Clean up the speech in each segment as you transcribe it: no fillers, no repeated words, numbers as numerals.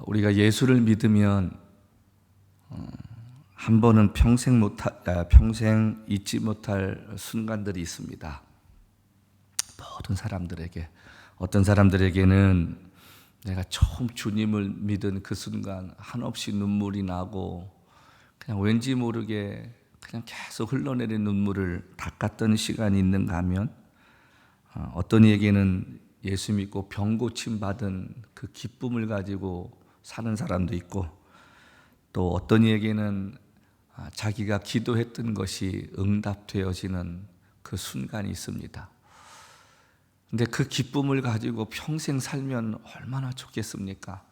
우리가 예수를 믿으면 한 번은 평생 잊지 못할 순간들이 있습니다. 모든 사람들에게. 어떤 사람들에게는 내가 처음 주님을 믿은 그 순간 한없이 눈물이 나고 그냥 왠지 모르게 그냥 계속 흘러내린 눈물을 닦았던 시간이 있는가 하면, 어떤 이에게는 예수 믿고 병 고침 받은 그 기쁨을 가지고 사는 사람도 있고, 또 어떤 이에게는 자기가 기도했던 것이 응답되어지는 그 순간이 있습니다. 근데 그 기쁨을 가지고 평생 살면 얼마나 좋겠습니까?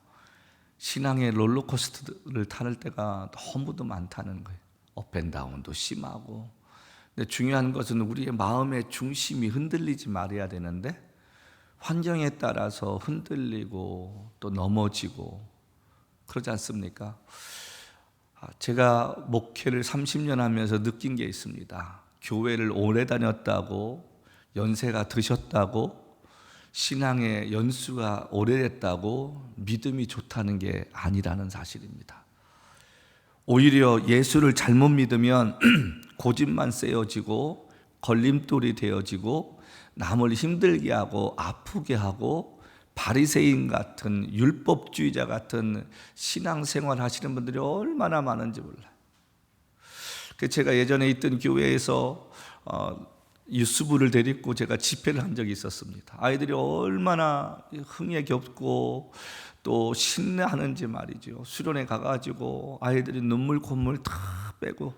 신앙의 롤러코스터를 타는 때가 너무도 많다는 거예요. 업앤다운도 심하고. 근데 중요한 것은 우리의 마음의 중심이 흔들리지 말아야 되는데, 환경에 따라서 흔들리고 또 넘어지고 그러지 않습니까? 제가 목회를 30년 하면서 느낀 게 있습니다. 교회를 오래 다녔다고, 연세가 드셨다고, 신앙의 연수가 오래됐다고 믿음이 좋다는 게 아니라는 사실입니다. 오히려 예수를 잘못 믿으면 고집만 세워지고 걸림돌이 되어지고 남을 힘들게 하고 아프게 하고 바리새인 같은 율법주의자 같은 신앙생활 하시는 분들이 얼마나 많은지 몰라요. 제가 예전에 있던 교회에서 유스부를 데리고 제가 집회를 한 적이 있었습니다. 아이들이 얼마나 흥에 겹고 또 신나하는지 말이죠. 수련회 가가지고 아이들이 눈물 콧물 다 빼고,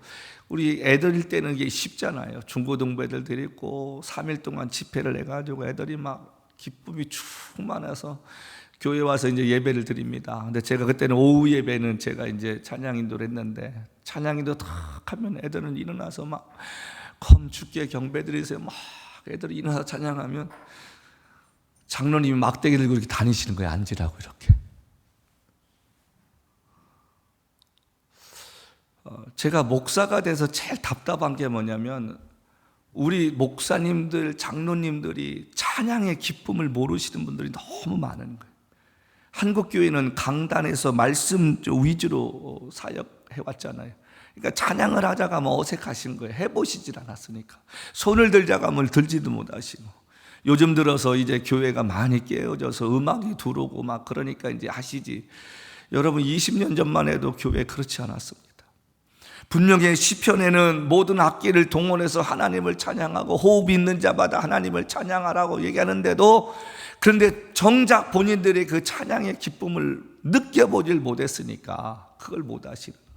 우리 애들일 때는 이게 쉽잖아요. 중고등부 애들 데리고 3일 동안 집회를 해가지고 애들이 막 기쁨이 충만해서 교회 와서 이제 예배를 드립니다. 근데 제가 그때는 오후 예배는 제가 이제 찬양 인도를 했는데, 찬양 인도 탁 하면 애들은 일어나서 막 주께 경배 드리세요. 막 애들이 일어나서 찬양하면 장로님이 막대기 들고 이렇게 다니시는 거예요. 앉으라고 이렇게. 제가 목사가 돼서 제일 답답한 게 뭐냐면, 우리 목사님들, 장로님들이 찬양의 기쁨을 모르시는 분들이 너무 많은 거예요. 한국교회는 강단에서 말씀 위주로 사역해왔잖아요. 그러니까 찬양을 하자가 뭐 어색하신 거예요. 해보시질 않았으니까. 손을 들자가 뭘 들지도 못하시고, 요즘 들어서 이제 교회가 많이 깨어져서 음악이 들어오고 막 그러니까 이제 하시지. 여러분 20년 전만 해도 교회 그렇지 않았습니다. 분명히 시편에는 모든 악기를 동원해서 하나님을 찬양하고 호흡이 있는 자마다 하나님을 찬양하라고 얘기하는데도, 그런데 정작 본인들의 그 찬양의 기쁨을 느껴보질 못했으니까 그걸 못하시는 거예요.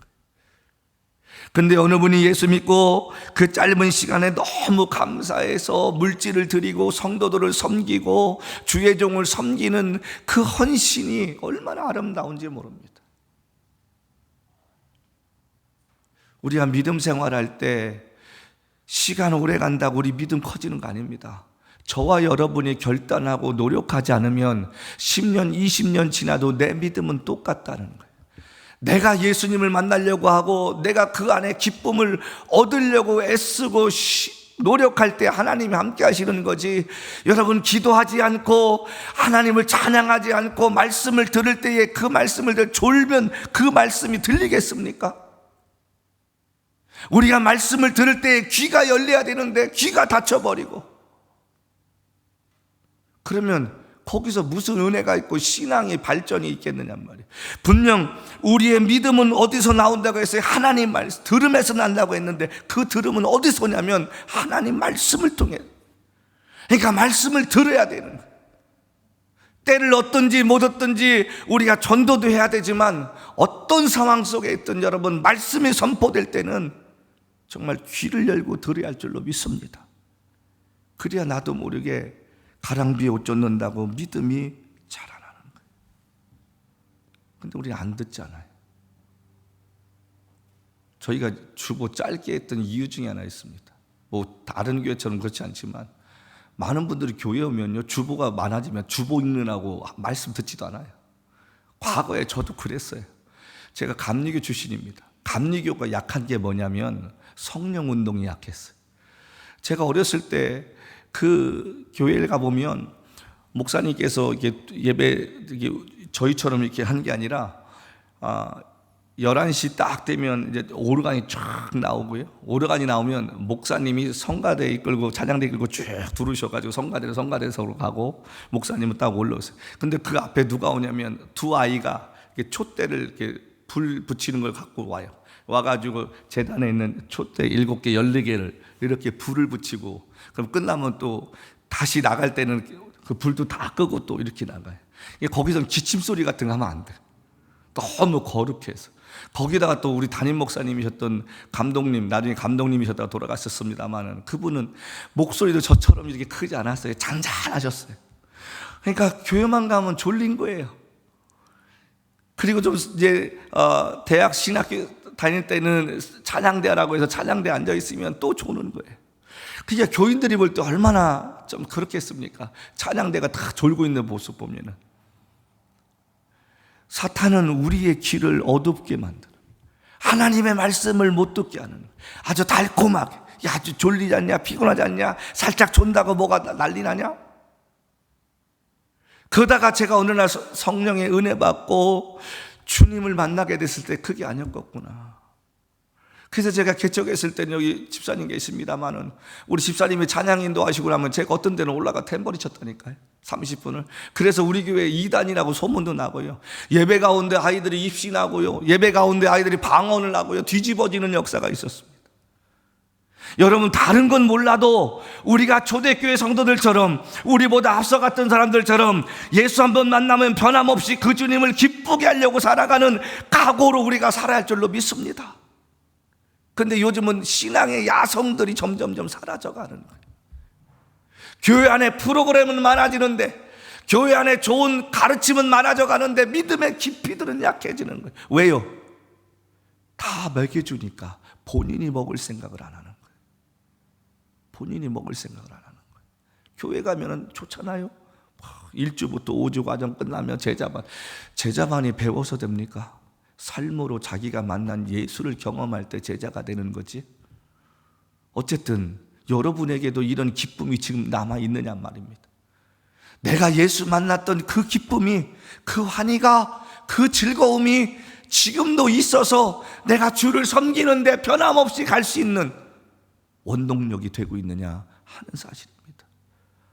근데 어느 분이 예수 믿고 그 짧은 시간에 너무 감사해서 물질을 드리고 성도들을 섬기고 주의 종을 섬기는 그 헌신이 얼마나 아름다운지 모릅니다. 우리가 믿음 생활할 때 시간 오래 간다고 우리 믿음 커지는 거 아닙니다. 저와 여러분이 결단하고 노력하지 않으면 10년, 20년 지나도 내 믿음은 똑같다는 거예요. 내가 예수님을 만나려고 하고 내가 그 안에 기쁨을 얻으려고 애쓰고 노력할 때 하나님이 함께 하시는 거지, 여러분 기도하지 않고 하나님을 찬양하지 않고 말씀을 들을 때에 그 말씀을 졸면 그 말씀이 들리겠습니까? 우리가 말씀을 들을 때 귀가 열려야 되는데 귀가 닫혀버리고, 그러면 거기서 무슨 은혜가 있고 신앙의 발전이 있겠느냔 말이에요. 분명 우리의 믿음은 어디서 나온다고 했어요? 하나님 말씀, 들음에서 난다고 했는데 그 들음은 어디서 오냐면 하나님 말씀을 통해. 그러니까 말씀을 들어야 되는 거예요. 때를 얻든지 못 얻든지 우리가 전도도 해야 되지만, 어떤 상황 속에 있든 여러분 말씀이 선포될 때는 정말 귀를 열고 들어야 할 줄로 믿습니다. 그래야 나도 모르게 가랑비에 옷 젖는다고 믿음이 자라나는 거예요. 근데 우리 안 듣잖아요. 저희가 주보 짧게 했던 이유 중에 하나 있습니다. 뭐 다른 교회처럼 그렇지 않지만, 많은 분들이 교회 오면요, 주보가 많아지면 주보 읽느라고 말씀 듣지도 않아요. 과거에 저도 그랬어요. 제가 감리교 출신입니다. 감리교가 약한 게 뭐냐면 성령 운동이 약했어요. 제가 어렸을 때 그 교회를 가보면 목사님께서 이게 이게 저희처럼 이렇게 한 게 아니라 11시 딱 되면 이제 오르간이 쫙 나오고요. 오르간이 나오면 목사님이 성가대 이끌고 찬양대 이끌고 쭉 두르셔가지고 성가대로 가고 목사님은 딱 올라오세요. 근데 그 앞에 누가 오냐면 두 아이가 이렇게 촛대를 이렇게 불 붙이는 걸 갖고 와요. 와가지고 재단에 있는 촛대 7개, 14개를 이렇게 불을 붙이고, 그럼 끝나면 또 다시 나갈 때는 그 불도 다 끄고 또 이렇게 나가요. 거기서 기침 소리 같은 거 하면 안 돼. 너무 거룩해서. 거기다가 또 우리 담임 목사님이셨던 감독님, 나중에 감독님이셨다가 돌아가셨습니다만, 그분은 목소리도 저처럼 이렇게 크지 않았어요. 잔잔하셨어요. 그러니까 교회만 가면 졸린 거예요. 그리고 좀 이제 대학 신학교 다닐 때는 찬양대라고 해서 찬양대 앉아 있으면 또 조는 거예요. 그게 교인들이 볼 때 얼마나 좀 그렇겠습니까? 찬양대가 다 졸고 있는 모습 보면은. 사탄은 우리의 귀를 어둡게 만들어 하나님의 말씀을 못 듣게 하는, 아주 달콤하게, 야, 아주 졸리지 않냐, 피곤하지 않냐, 살짝 존다고 뭐가 난리 나냐? 그러다가 제가 어느 날 성령의 은혜 받고 주님을 만나게 됐을 때 그게 아니었겠구나. 그래서 제가 개척했을 때는 여기 집사님 계십니다만은, 우리 집사님이 찬양 인도하시고 나면 제가 어떤 데는 올라가 탬버리 쳤다니까요. 30분을. 그래서 우리 교회 2단이라고 소문도 나고요. 예배 가운데 아이들이 입신하고요. 예배 가운데 아이들이 방언을 하고요. 뒤집어지는 역사가 있었습니다. 여러분, 다른 건 몰라도 우리가 초대교회 성도들처럼, 우리보다 앞서갔던 사람들처럼 예수 한번 만나면 변함없이 그 주님을 기쁘게 하려고 살아가는 각오로 우리가 살아야 할 줄로 믿습니다. 그런데 요즘은 신앙의 야성들이 점점점 사라져가는 거예요. 교회 안에 프로그램은 많아지는데, 교회 안에 좋은 가르침은 많아져 가는데 믿음의 깊이들은 약해지는 거예요. 왜요? 다 먹여주니까 본인이 먹을 생각을 안 하는 거예요. 본인이 먹을 생각을 안 하는 거예요. 교회 가면은 좋잖아요. 1주부터 5주 과정 끝나면 제자반이 배워서 됩니까? 삶으로 자기가 만난 예수를 경험할 때 제자가 되는 거지. 어쨌든 여러분에게도 이런 기쁨이 지금 남아있느냐 말입니다. 내가 예수 만났던 그 기쁨이, 그 환희가, 그 즐거움이 지금도 있어서 내가 주를 섬기는데 변함없이 갈 수 있는 원동력이 되고 있느냐 하는 사실입니다.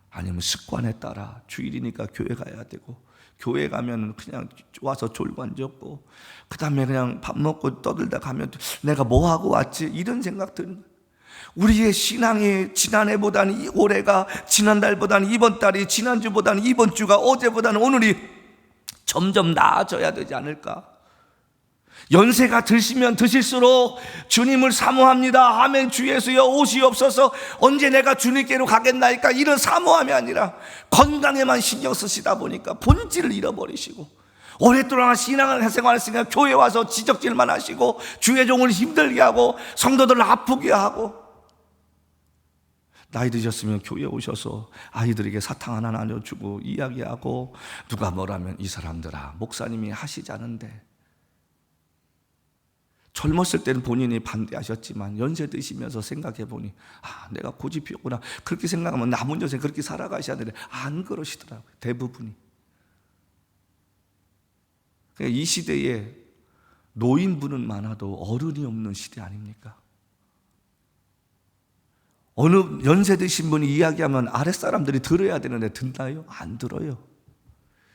아니면 습관에 따라 주일이니까 교회 가야 되고, 교회 가면 그냥 와서 졸고 앉았고, 그 다음에 그냥 밥 먹고 떠들다 가면 내가 뭐 하고 왔지, 이런 생각 드는 거예요. 우리의 신앙이 지난해보다는 올해가, 지난달보다는 이번 달이, 지난주보다는 이번 주가, 어제보다는 오늘이 점점 나아져야 되지 않을까? 연세가 드시면 드실수록 주님을 사모합니다. 아멘. 주 예수여 오시옵소서. 언제 내가 주님께로 가겠나이까? 이런 사모함이 아니라 건강에만 신경 쓰시다 보니까 본질을 잃어버리시고, 오랫동안 신앙생활을 했으니까 교회 와서 지적질만 하시고, 주의 종을 힘들게 하고, 성도들을 아프게 하고, 나이 드셨으면 교회 오셔서 아이들에게 사탕 하나 나눠주고 이야기하고, 누가 뭐라면 이 사람들아 목사님이 하시지 않은데. 젊었을 때는 본인이 반대하셨지만 연세 드시면서 생각해 보니, 내가 고집이었구나, 그렇게 생각하면 남은 여생 그렇게 살아가셔야 되는데 안 그러시더라고요. 대부분이. 이 시대에 노인분은 많아도 어른이 없는 시대 아닙니까? 어느 연세 드신 분이 이야기하면 아랫사람들이 들어야 되는데 듣나요? 안 들어요.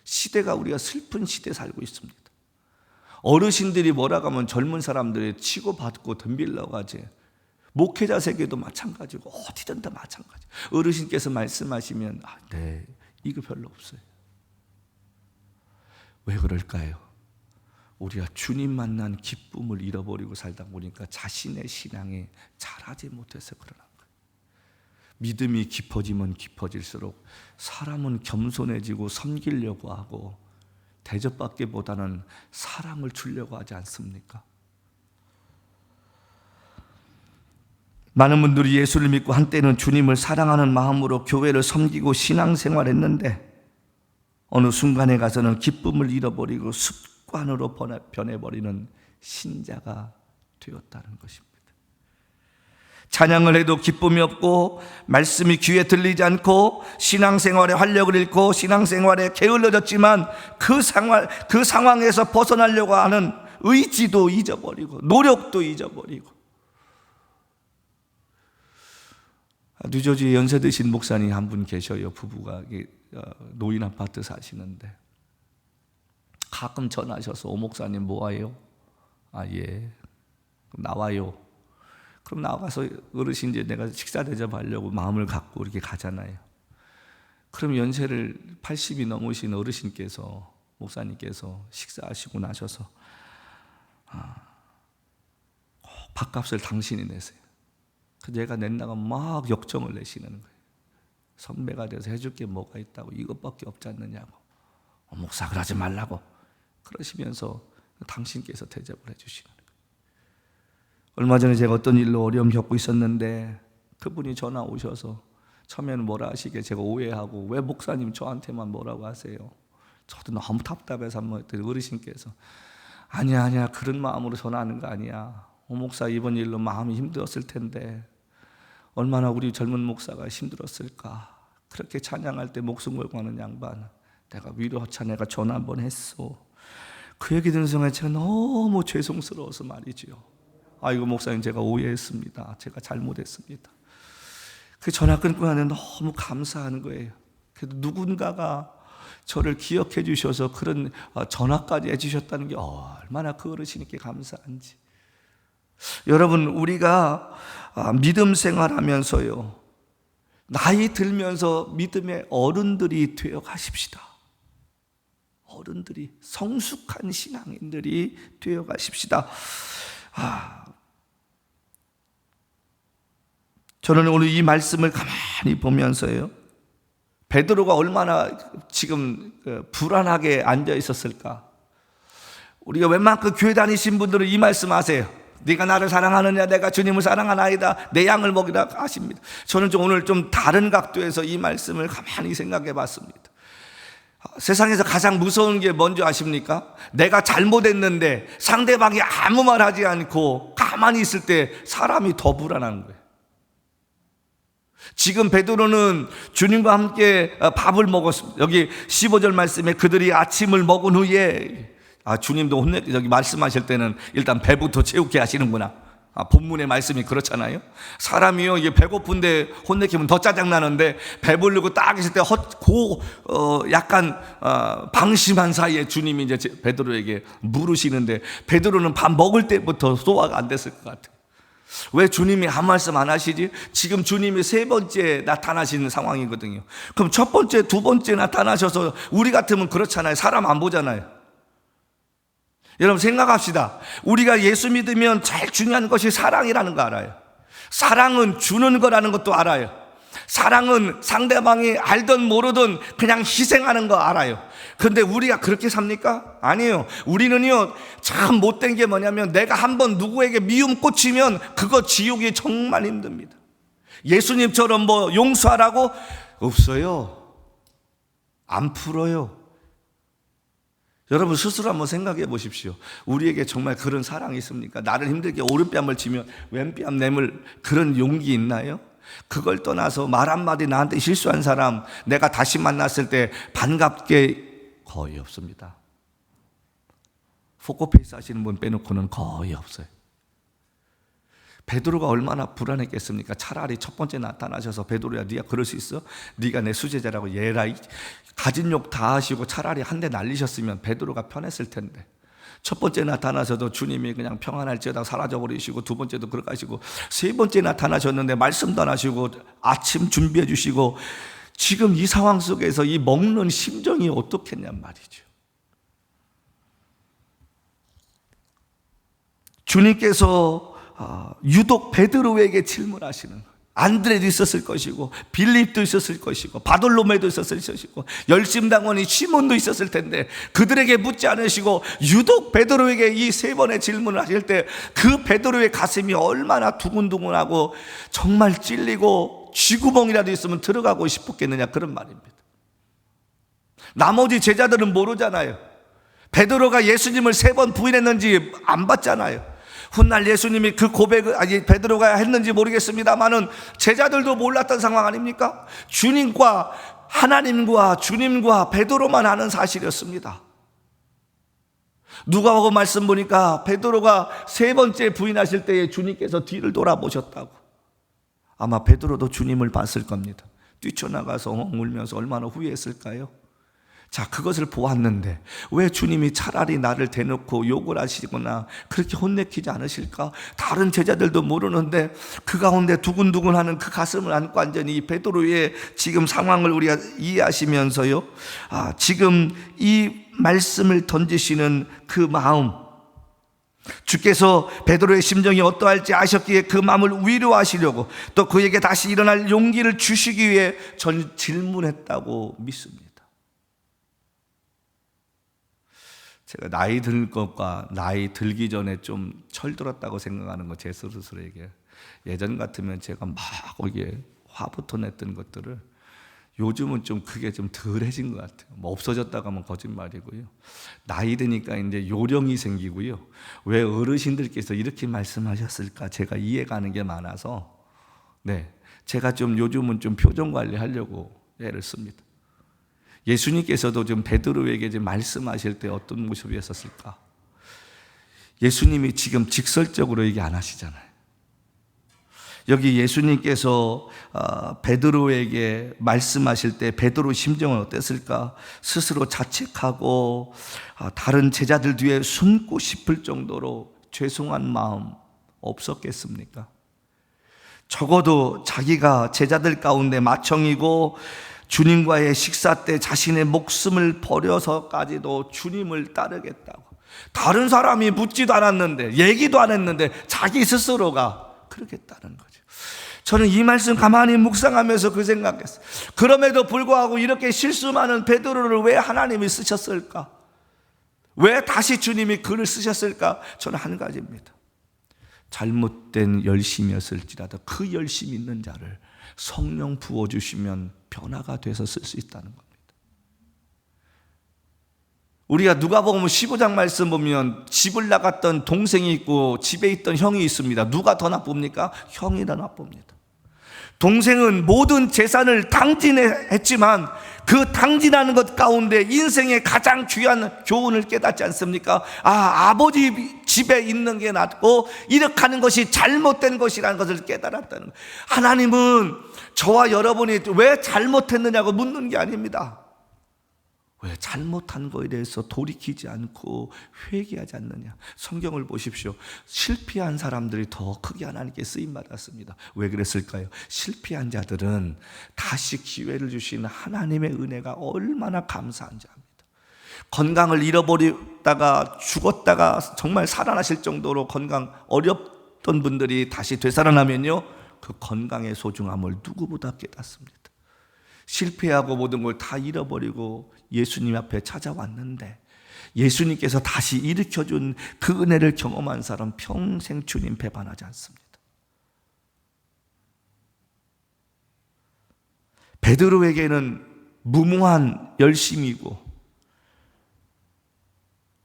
시대가, 우리가 슬픈 시대에 살고 있습니다. 어르신들이 뭐라고 하면 젊은 사람들이 치고받고 덤빌려고 하지. 목회자 세계도 마찬가지고 어디든 다 마찬가지. 어르신께서 말씀하시면 네, 이거 별로 없어요. 왜 그럴까요? 우리가 주님 만난 기쁨을 잃어버리고 살다 보니까 자신의 신앙에 잘하지 못해서 그러는 거예요. 믿음이 깊어지면 깊어질수록 사람은 겸손해지고 섬기려고 하고 대접받기보다는 사랑을 주려고 하지 않습니까? 많은 분들이 예수를 믿고 한때는 주님을 사랑하는 마음으로 교회를 섬기고 신앙생활했는데 어느 순간에 가서는 기쁨을 잃어버리고 습관으로 변해버리는 신자가 되었다는 것입니다. 찬양을 해도 기쁨이 없고 말씀이 귀에 들리지 않고 신앙생활에 활력을 잃고 신앙생활에 게을러졌지만 그 상황에서 벗어나려고 하는 의지도 잊어버리고 노력도 잊어버리고. 뉴저지에 연세 드신 목사님 한 분 계셔요. 부부가 노인 아파트 사시는데 가끔 전화하셔서 오 목사님 뭐해요? 아 예. 그럼 나와요. 그럼 나가서 어르신 이제 내가 식사 대접하려고 마음을 갖고 이렇게 가잖아요. 그럼 연세를 80이 넘으신 어르신께서 목사님께서 식사하시고 나셔서 꼭 밥값을 당신이 내세요. 내가 낸다고 막 역정을 내시는 거예요. 선배가 돼서 해줄 게 뭐가 있다고 이것밖에 없지 않느냐고. 목사 그러지 말라고 그러시면서 당신께서 대접을 해주시는 거예요. 얼마 전에 제가 어떤 일로 어려움 겪고 있었는데 그분이 전화 오셔서 처음에는 뭐라 하시게 제가 오해하고 왜 목사님 저한테만 뭐라고 하세요? 저도 너무 답답해서 한번 했더니 어르신께서 아니야 그런 마음으로 전화하는 거 아니야. 목사 이번 일로 마음이 힘들었을 텐데 얼마나 우리 젊은 목사가 힘들었을까. 그렇게 찬양할 때 목숨 걸고 하는 양반 내가 위로하자 내가 전화 한번 했어. 그 얘기 듣는 순간 제가 너무 죄송스러워서 말이지요. 아이고 목사님 제가 오해했습니다. 제가 잘못했습니다. 그 전화 끊고 나는데 너무 감사한 거예요. 그래도 누군가가 저를 기억해 주셔서 그런 전화까지 해주셨다는 게 얼마나 그 어르신께 감사한지. 여러분 우리가 믿음 생활하면서요 나이 들면서 믿음의 어른들이 되어 가십시다. 어른들이 성숙한 신앙인들이 되어 가십시다. 저는 오늘 이 말씀을 가만히 보면서요 베드로가 얼마나 지금 불안하게 앉아 있었을까. 우리가 웬만큼 교회 다니신 분들은 이 말씀 아세요. 네가 나를 사랑하느냐 내가 주님을 사랑하나이다 내 양을 먹이라 하십니다. 저는 오늘 좀 다른 각도에서 이 말씀을 가만히 생각해 봤습니다. 세상에서 가장 무서운 게 뭔지 아십니까? 내가 잘못했는데 상대방이 아무 말 하지 않고 가만히 있을 때 사람이 더 불안한 거예요. 지금 베드로는 주님과 함께 밥을 먹었습니다. 여기 15절 말씀에 그들이 아침을 먹은 후에 주님도 여기 말씀하실 때는 일단 배부터 채우게 하시는구나. 본문의 말씀이 그렇잖아요. 사람이요 이게 배고픈데 혼내키면 더 짜증나는데 배부르고 딱 있을 때 약간 방심한 사이에 주님이 이제 베드로에게 물으시는데 베드로는 밥 먹을 때부터 소화가 안 됐을 것 같아요. 왜 주님이 한 말씀 안 하시지? 지금 주님이 세 번째 나타나시는 상황이거든요. 그럼 첫 번째, 두 번째 나타나셔서 우리 같으면 그렇잖아요. 사람 안 보잖아요. 여러분 생각합시다. 우리가 예수 믿으면 제일 중요한 것이 사랑이라는 거 알아요. 사랑은 주는 거라는 것도 알아요. 사랑은 상대방이 알든 모르든 그냥 희생하는 거 알아요. 그런데 우리가 그렇게 삽니까? 아니에요. 우리는요 참 못된 게 뭐냐면 내가 한번 누구에게 미움 꽂히면 그거 지우기 정말 힘듭니다. 예수님처럼 뭐 용서하라고? 없어요. 안 풀어요. 여러분 스스로 한번 생각해 보십시오. 우리에게 정말 그런 사랑이 있습니까? 나를 힘들게 오른뺨을 치면 왼뺨 내밀 그런 용기 있나요? 그걸 떠나서 말 한마디 나한테 실수한 사람 내가 다시 만났을 때 반갑게 거의 없습니다. 포커페이스 하시는 분 빼놓고는 거의 없어요. 베드로가 얼마나 불안했겠습니까? 차라리 첫 번째 나타나셔서 베드로야 네가 그럴 수 있어? 네가 내 수제자라고 얘라 가진 욕 다 하시고 차라리 한 대 날리셨으면 베드로가 편했을 텐데 첫 번째 나타나셔도 주님이 그냥 평안할지어다 사라져버리시고 두 번째도 그렇게 하시고 세 번째 나타나셨는데 말씀도 안 하시고 아침 준비해 주시고 지금 이 상황 속에서 이 먹는 심정이 어떻겠냔 말이죠. 주님께서 유독 베드로에게 질문하시는 거예요. 안드레도 있었을 것이고 빌립도 있었을 것이고 바돌로메도 있었을 것이고 열심당원이 시몬도 있었을 텐데 그들에게 묻지 않으시고 유독 베드로에게 이 세 번의 질문을 하실 때 그 베드로의 가슴이 얼마나 두근두근하고 정말 찔리고 쥐구멍이라도 있으면 들어가고 싶었겠느냐 그런 말입니다. 나머지 제자들은 모르잖아요. 베드로가 예수님을 3번 부인했는지 안 봤잖아요. 훗날 예수님이 그 고백을 베드로가 했는지 모르겠습니다만은 제자들도 몰랐던 상황 아닙니까? 주님과 하나님과 주님과 베드로만 아는 사실이었습니다. 누가복음 말씀 보니까 베드로가 세 번째 부인하실 때에 주님께서 뒤를 돌아보셨다고. 아마 베드로도 주님을 봤을 겁니다. 뛰쳐나가서 울면서 얼마나 후회했을까요? 자, 그것을 보았는데 왜 주님이 차라리 나를 대놓고 욕을 하시거나 그렇게 혼내키지 않으실까? 다른 제자들도 모르는데 그 가운데 두근두근하는 그 가슴을 안고 완전히 이 베드로의 지금 상황을 우리가 이해하시면서요, 지금 이 말씀을 던지시는 그 마음, 주께서 베드로의 심정이 어떠할지 아셨기에 그 마음을 위로하시려고 또 그에게 다시 일어날 용기를 주시기 위해 전 질문했다고 믿습니다. 제가 나이 들 것과 나이 들기 전에 좀 철들었다고 생각하는 거 제 스스로에게. 예전 같으면 제가 막 이게 화부터 냈던 것들을 요즘은 좀 그게 좀 덜해진 것 같아요. 뭐 없어졌다고 하면 거짓말이고요. 나이 드니까 이제 요령이 생기고요. 왜 어르신들께서 이렇게 말씀하셨을까 제가 이해가는 게 많아서, 제가 좀 요즘은 좀 표정 관리하려고 애를 씁니다. 예수님께서도 좀 베드로에게 좀 말씀하실 때 어떤 모습이었을까? 예수님이 지금 직설적으로 얘기 안 하시잖아요. 여기 예수님께서 베드로에게 말씀하실 때 베드로 심정은 어땠을까? 스스로 자책하고 다른 제자들 뒤에 숨고 싶을 정도로 죄송한 마음 없었겠습니까? 적어도 자기가 제자들 가운데 맏형이고 주님과의 식사 때 자신의 목숨을 버려서까지도 주님을 따르겠다고, 다른 사람이 묻지도 않았는데 얘기도 안 했는데 자기 스스로가 그러겠다는 거죠. 저는 이 말씀 가만히 묵상하면서 그 생각했어요. 그럼에도 불구하고 이렇게 실수 많은 베드로를 왜 하나님이 쓰셨을까? 왜 다시 주님이 그를 쓰셨을까? 저는 한 가지입니다. 잘못된 열심이었을지라도 그 열심 있는 자를 성령 부어주시면 변화가 돼서 쓸 수 있다는 겁니다. 우리가 누가복음 15장 말씀 보면 집을 나갔던 동생이 있고 집에 있던 형이 있습니다. 누가 더 나쁩니까? 형이 더 나쁩니다. 동생은 모든 재산을 탕진했지만 그 탕진하는 것 가운데 인생의 가장 귀한 교훈을 깨닫지 않습니까? 아버지 집에 있는 게 낫고 이렇게 하는 것이 잘못된 것이라는 것을 깨달았다는 거예요. 하나님은 저와 여러분이 왜 잘못했느냐고 묻는 게 아닙니다. 왜 잘못한 거에 대해서 돌이키지 않고 회개하지 않느냐? 성경을 보십시오. 실패한 사람들이 더 크게 하나님께 쓰임받았습니다. 왜 그랬을까요? 실패한 자들은 다시 기회를 주시는 하나님의 은혜가 얼마나 감사한지 압니다. 건강을 잃어버리다가 죽었다가 정말 살아나실 정도로 건강 어렵던 분들이 다시 되살아나면요, 그 건강의 소중함을 누구보다 깨닫습니다. 실패하고 모든 걸 다 잃어버리고 예수님 앞에 찾아왔는데 예수님께서 다시 일으켜준 그 은혜를 경험한 사람 평생 주님 배반하지 않습니다. 베드로에게는 무모한 열심이고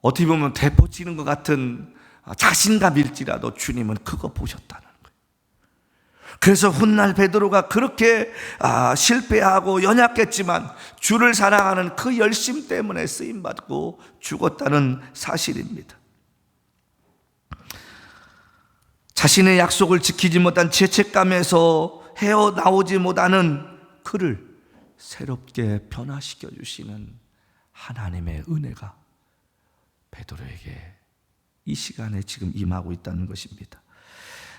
어떻게 보면 대포치는 것 같은 자신감일지라도 주님은 그거 보셨다는 거예요. 그래서 훗날 베드로가 그렇게 실패하고 연약했지만 주를 사랑하는 그 열심 때문에 쓰임받고 죽었다는 사실입니다. 자신의 약속을 지키지 못한 죄책감에서 헤어나오지 못하는 그를 새롭게 변화시켜 주시는 하나님의 은혜가 베드로에게 이 시간에 지금 임하고 있다는 것입니다.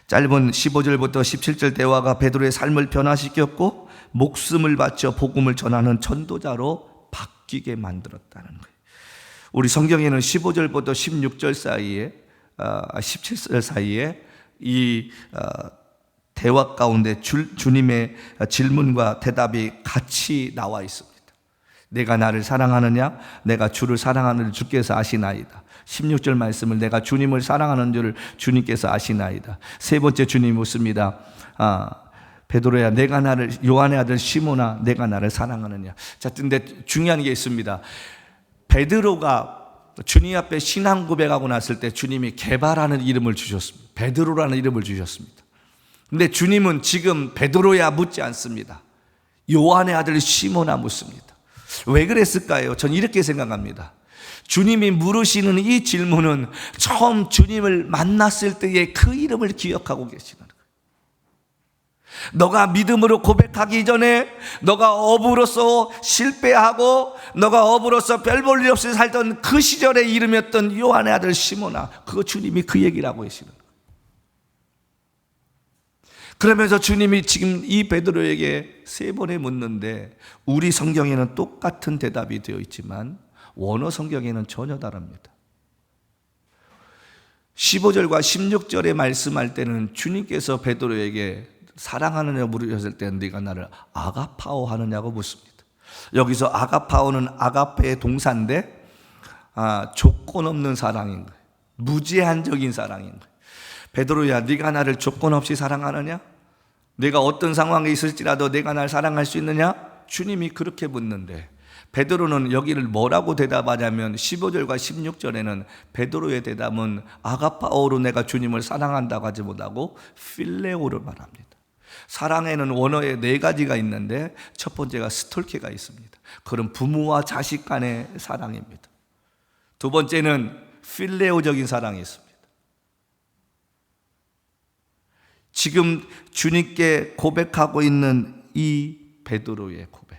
짧은 15절부터 17절 대화가 베드로의 삶을 변화시켰고 목숨을 바쳐 복음을 전하는 전도자로 바뀌게 만들었다는 거예요. 우리 성경에는 15절부터 16절 사이에 17절 사이에 이 대화 가운데 주님의 질문과 대답이 같이 나와 있습니다. 내가 나를 사랑하느냐? 내가 주를 사랑하는 주께서 아시나이다. 16절 말씀을 내가 주님을 사랑하는 줄을 주님께서 아시나이다. 세 번째 주님이 묻습니다. 베드로야, 내가 나를, 요한의 아들 시몬아, 내가 나를 사랑하느냐? 자, 근데 중요한 게 있습니다. 베드로가 주님 앞에 신앙 고백하고 났을 때 주님이 개발하는 이름을 주셨습니다. 베드로라는 이름을 주셨습니다. 근데 주님은 지금 베드로야 묻지 않습니다. 요한의 아들 시몬아 묻습니다. 왜 그랬을까요? 전 이렇게 생각합니다. 주님이 물으시는 이 질문은 처음 주님을 만났을 때의 그 이름을 기억하고 계시는 거예요. 너가 믿음으로 고백하기 전에 너가 어부로서 실패하고 너가 어부로서 별 볼 일 없이 살던 그 시절의 이름이었던 요한의 아들 시몬아, 그거 주님이 그 얘기를 하고 계시는 거예요. 그러면서 주님이 지금 이 베드로에게 3번에 묻는데 우리 성경에는 똑같은 대답이 되어 있지만 원어 성경에는 전혀 다릅니다. 15절과 16절에 말씀할 때는 주님께서 베드로에게 사랑하느냐 물으셨을 때 네가 나를 아가파오 하느냐고 묻습니다. 여기서 아가파오는 아가페의 동사인데 조건 없는 사랑인 거예요. 무제한적인 사랑인 거예요. 베드로야, 네가 나를 조건 없이 사랑하느냐? 내가 어떤 상황에 있을지라도 내가 날 사랑할 수 있느냐? 주님이 그렇게 묻는데 베드로는 여기를 뭐라고 대답하냐면 15절과 16절에는 베드로의 대답은 아가파오로 내가 주님을 사랑한다고 하지 못하고 필레오를 말합니다. 사랑에는 원어에 4가지가 있는데 첫 번째가 스톨케가 있습니다. 그건 부모와 자식 간의 사랑입니다. 두 번째는 필레오적인 사랑이 있습니다. 지금 주님께 고백하고 있는 이 베드로의 고백.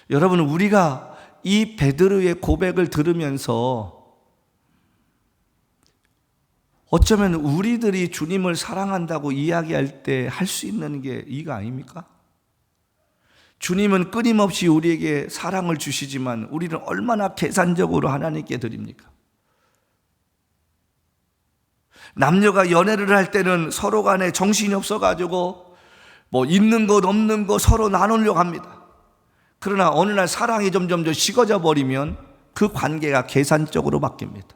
여러분, 우리가 이 베드로의 고백을 들으면서 어쩌면 우리들이 주님을 사랑한다고 이야기할 때 할 수 있는 게 이거 아닙니까? 주님은 끊임없이 우리에게 사랑을 주시지만 우리는 얼마나 계산적으로 하나님께 드립니까? 남녀가 연애를 할 때는 서로 간에 정신이 없어가지고 뭐 있는 것 없는 것 서로 나누려고 합니다. 그러나 어느 날 사랑이 점점 더 식어져 버리면 그 관계가 계산적으로 바뀝니다.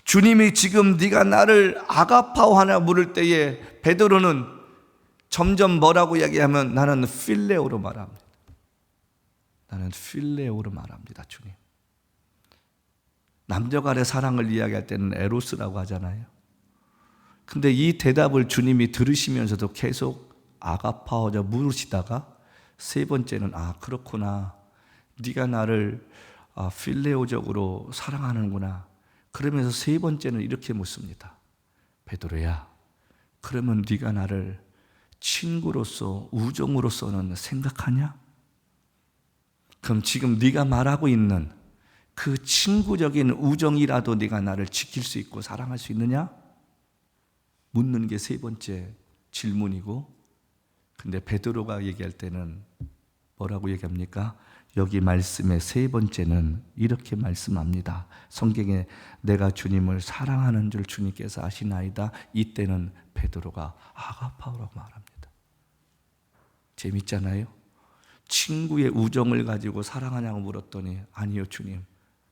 주님이 지금 네가 나를 아가파오 하나 물을 때에 베드로는 점점 뭐라고 이야기하면 나는 필레오로 말합니다. 나는 필레오로 말합니다. 주님. 남녀 간의 사랑을 이야기할 때는 에로스라고 하잖아요. 근데 이 대답을 주님이 들으시면서도 계속 아가파오자 물으시다가 3번째는 그렇구나. 네가 나를 필레오적으로 사랑하는구나. 그러면서 3번째는 이렇게 묻습니다. 베드로야, 그러면 네가 나를 친구로서 우정으로서는 생각하냐? 그럼 지금 네가 말하고 있는 그 친구적인 우정이라도 네가 나를 지킬 수 있고 사랑할 수 있느냐? 묻는 게 3번째 질문이고, 근데 베드로가 얘기할 때는 뭐라고 얘기합니까? 여기 말씀의 3번째는 이렇게 말씀합니다. 성경에 내가 주님을 사랑하는 줄 주님께서 아시나이다. 이때는 베드로가 아가파오라고 말합니다. 재밌잖아요. 친구의 우정을 가지고 사랑하냐고 물었더니 아니요 주님,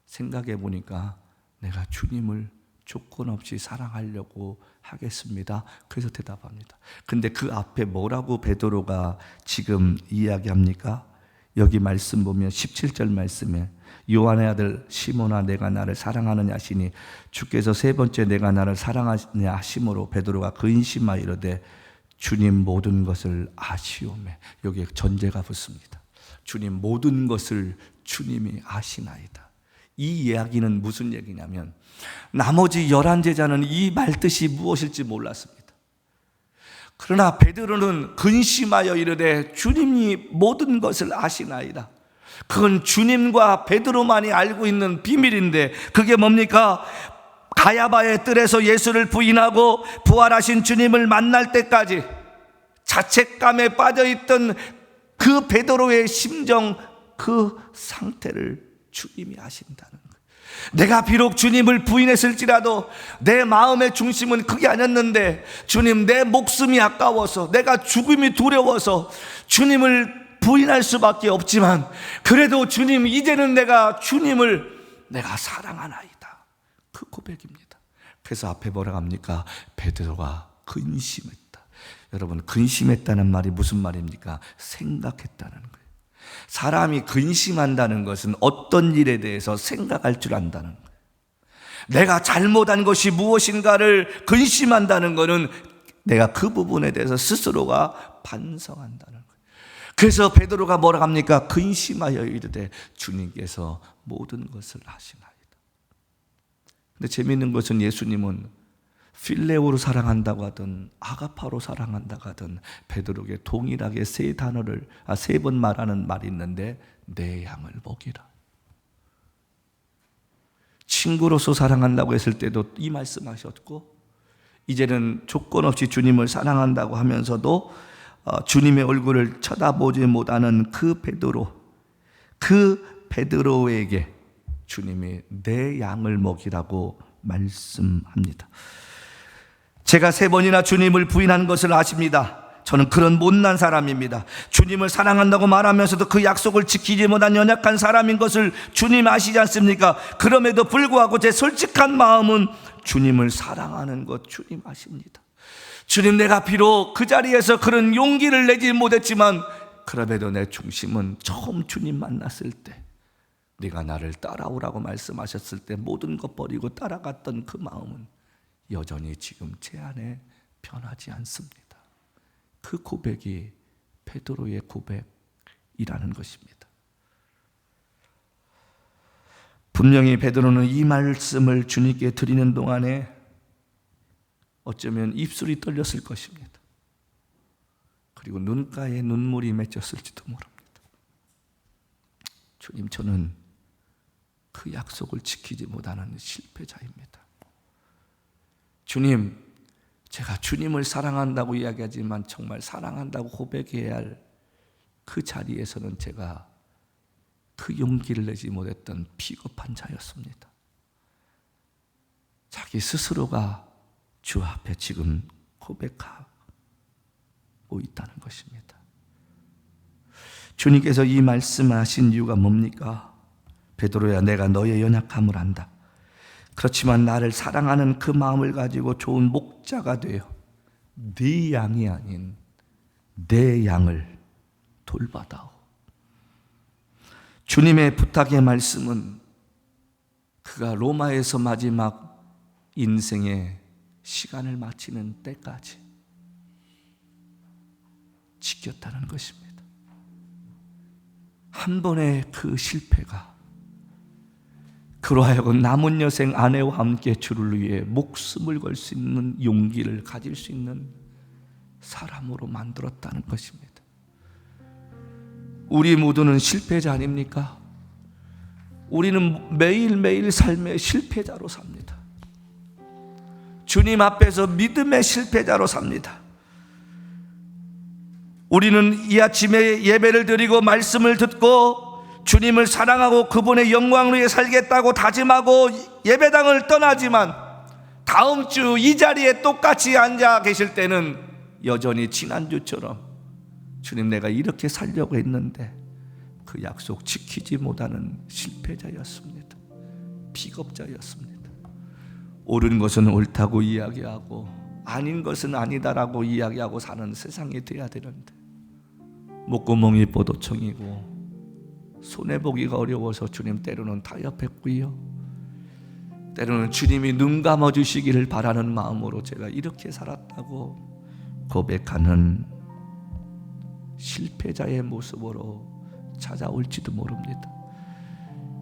생각해 보니까 내가 주님을 조건 없이 사랑하려고 하겠습니다. 그래서 대답합니다. 근데 그 앞에 뭐라고 베드로가 지금 이야기합니까? 여기 말씀 보면 17절 말씀에 요한의 아들 시몬아 내가 나를 사랑하느냐 하시니 주께서 3번째 내가 나를 사랑하느냐 하심으로 베드로가 근심하여 이르되 주님 모든 것을 아시오매. 여기에 전제가 붙습니다. 주님 모든 것을 주님이 아시나이다. 이 이야기는 무슨 얘기냐면 나머지 11제자는 이 말뜻이 무엇일지 몰랐습니다. 그러나 베드로는 근심하여 이르되 주님이 모든 것을 아시나이다. 그건 주님과 베드로만이 알고 있는 비밀인데 그게 뭡니까? 가야바의 뜰에서 예수를 부인하고 부활하신 주님을 만날 때까지 자책감에 빠져있던 그 베드로의 심정, 그 상태를 주님이 아신다는 거예요. 내가 비록 주님을 부인했을지라도 내 마음의 중심은 그게 아니었는데 주님, 내 목숨이 아까워서 내가 죽음이 두려워서 주님을 부인할 수밖에 없지만 그래도 주님, 이제는 내가 주님을 내가 사랑하나이다. 그 고백입니다. 그래서 앞에 뭐라고 합니까? 베드로가 근심했다. 여러분, 근심했다는 말이 무슨 말입니까? 생각했다는 거예요. 사람이 근심한다는 것은 어떤 일에 대해서 생각할 줄 안다는 거예요. 내가 잘못한 것이 무엇인가를 근심한다는 것은 내가 그 부분에 대해서 스스로가 반성한다는 거예요. 그래서 베드로가 뭐라 합니까? 근심하여 이르되 주님께서 모든 것을 아시나이다. 근데 재미있는 것은 예수님은 필레오로 사랑한다고 하든 아가파로 사랑한다고 하든 베드로에게 동일하게 세 번 말하는 말이 있는데 내 양을 먹이라. 친구로서 사랑한다고 했을 때도 이 말씀하셨고, 이제는 조건 없이 주님을 사랑한다고 하면서도 주님의 얼굴을 쳐다보지 못하는 그 베드로에게 주님이 내 양을 먹이라고 말씀합니다. 제가 3번이나 주님을 부인한 것을 아십니다. 저는 그런 못난 사람입니다. 주님을 사랑한다고 말하면서도 그 약속을 지키지 못한 연약한 사람인 것을 주님 아시지 않습니까? 그럼에도 불구하고 제 솔직한 마음은 주님을 사랑하는 것 주님 아십니다. 주님, 내가 비록 그 자리에서 그런 용기를 내지 못했지만 그럼에도 내 중심은 처음 주님 만났을 때 네가 나를 따라오라고 말씀하셨을 때 모든 것 버리고 따라갔던 그 마음은 여전히 지금 제 안에 변하지 않습니다. 그 고백이 베드로의 고백이라는 것입니다. 분명히 베드로는 이 말씀을 주님께 드리는 동안에 어쩌면 입술이 떨렸을 것입니다. 그리고 눈가에 눈물이 맺혔을지도 모릅니다. 주님, 저는 그 약속을 지키지 못하는 실패자입니다. 주님, 제가 주님을 사랑한다고 이야기하지만 정말 사랑한다고 고백해야 할 그 자리에서는 제가 그 용기를 내지 못했던 비겁한 자였습니다. 자기 스스로가 주 앞에 지금 고백하고 있다는 것입니다. 주님께서 이 말씀하신 이유가 뭡니까? 베드로야, 내가 너의 연약함을 안다. 그렇지만 나를 사랑하는 그 마음을 가지고 좋은 목자가 되어 네 양이 아닌 내 양을 돌봐다오. 주님의 부탁의 말씀은 그가 로마에서 마지막 인생의 시간을 마치는 때까지 지켰다는 것입니다. 한 번의 그 실패가 그로 하여금 남은 여생 아내와 함께 주를 위해 목숨을 걸 수 있는 용기를 가질 수 있는 사람으로 만들었다는 것입니다. 우리 모두는 실패자 아닙니까? 우리는 매일매일 삶의 실패자로 삽니다. 주님 앞에서 믿음의 실패자로 삽니다. 우리는 이 아침에 예배를 드리고 말씀을 듣고 주님을 사랑하고 그분의 영광을 위해 살겠다고 다짐하고 예배당을 떠나지만 다음 주 이 자리에 똑같이 앉아 계실 때는 여전히 지난주처럼 주님, 내가 이렇게 살려고 했는데 그 약속 지키지 못하는 실패자였습니다. 비겁자였습니다. 옳은 것은 옳다고 이야기하고 아닌 것은 아니다라고 이야기하고 사는 세상이 돼야 되는데 목구멍이 포도청이고 손해보기가 어려워서 주님 때로는 타협했고요, 때로는 주님이 눈 감아주시기를 바라는 마음으로 제가 이렇게 살았다고 고백하는 실패자의 모습으로 찾아올지도 모릅니다.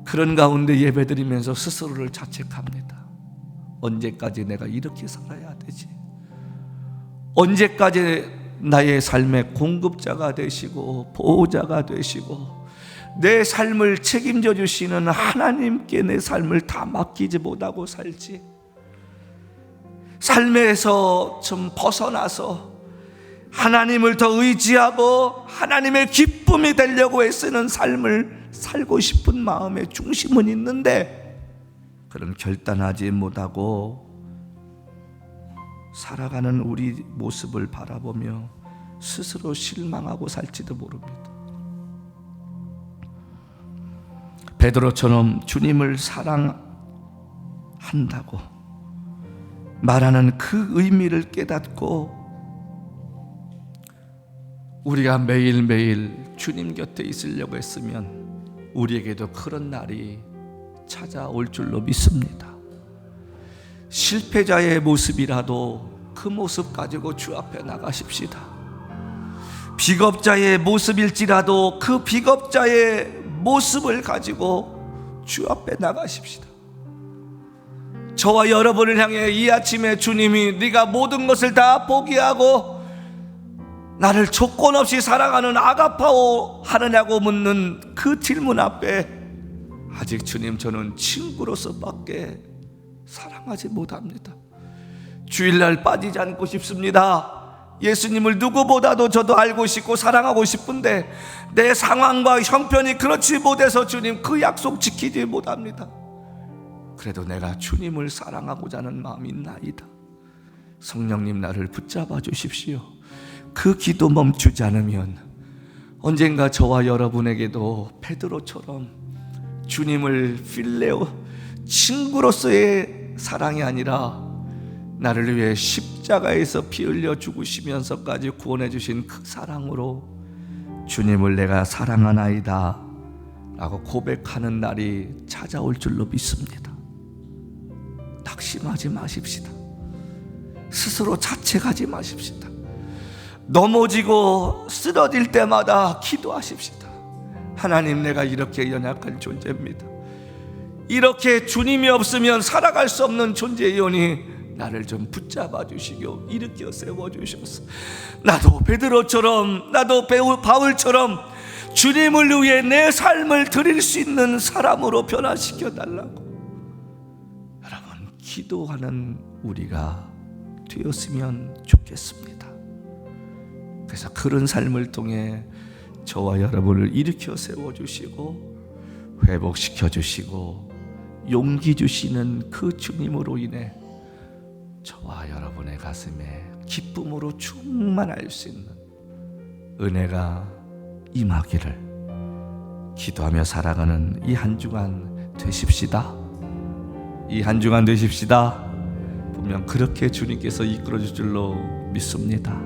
그런 가운데 예배드리면서 스스로를 자책합니다. 언제까지 내가 이렇게 살아야 되지? 언제까지 나의 삶의 공급자가 되시고 보호자가 되시고 내 삶을 책임져 주시는 하나님께 내 삶을 다 맡기지 못하고 살지? 삶에서 좀 벗어나서 하나님을 더 의지하고 하나님의 기쁨이 되려고 애쓰는 삶을 살고 싶은 마음의 중심은 있는데 그런 결단하지 못하고 살아가는 우리 모습을 바라보며 스스로 실망하고 살지도 모릅니다. 베드로처럼 주님을 사랑한다고 말하는 그 의미를 깨닫고 우리가 매일매일 주님 곁에 있으려고 했으면 우리에게도 그런 날이 찾아올 줄로 믿습니다. 실패자의 모습이라도 그 모습 가지고 주 앞에 나가십시다. 비겁자의 모습일지라도 그 비겁자의 모습을 가지고 주 앞에 나가십시다. 저와 여러분을 향해 이 아침에 주님이 네가 모든 것을 다 포기하고 나를 조건 없이 사랑하는 아가파오 하느냐고 묻는 그 질문 앞에 아직 주님, 저는 친구로서밖에 사랑하지 못합니다. 주일날 빠지지 않고 싶습니다. 예수님을 누구보다도 저도 알고 싶고 사랑하고 싶은데 내 상황과 형편이 그렇지 못해서 주님, 그 약속 지키지 못합니다. 그래도 내가 주님을 사랑하고자 하는 마음이 있나이다. 성령님, 나를 붙잡아 주십시오. 그 기도 멈추지 않으면 언젠가 저와 여러분에게도 베드로처럼 주님을 필레오, 친구로서의 사랑이 아니라 나를 위해 십자가에서 피 흘려 죽으시면서까지 구원해 주신 그 사랑으로 주님을 내가 사랑하나이다 라고 고백하는 날이 찾아올 줄로 믿습니다. 낙심하지 마십시다. 스스로 자책하지 마십시다. 넘어지고 쓰러질 때마다 기도하십시다. 하나님, 내가 이렇게 연약한 존재입니다. 이렇게 주님이 없으면 살아갈 수 없는 존재이오니 나를 좀 붙잡아 주시고 일으켜 세워 주셔서 나도 베드로처럼, 나도 바울처럼 주님을 위해 내 삶을 드릴 수 있는 사람으로 변화시켜 달라고 여러분 기도하는 우리가 되었으면 좋겠습니다. 그래서 그런 삶을 통해 저와 여러분을 일으켜 세워주시고 회복시켜 주시고 용기 주시는 그 주님으로 인해 저와 여러분의 가슴에 기쁨으로 충만할 수 있는 은혜가 임하기를 기도하며 살아가는 이 한 주간 되십시다. 이 한 주간 되십시다. 분명 그렇게 주님께서 이끌어 줄 줄로 믿습니다.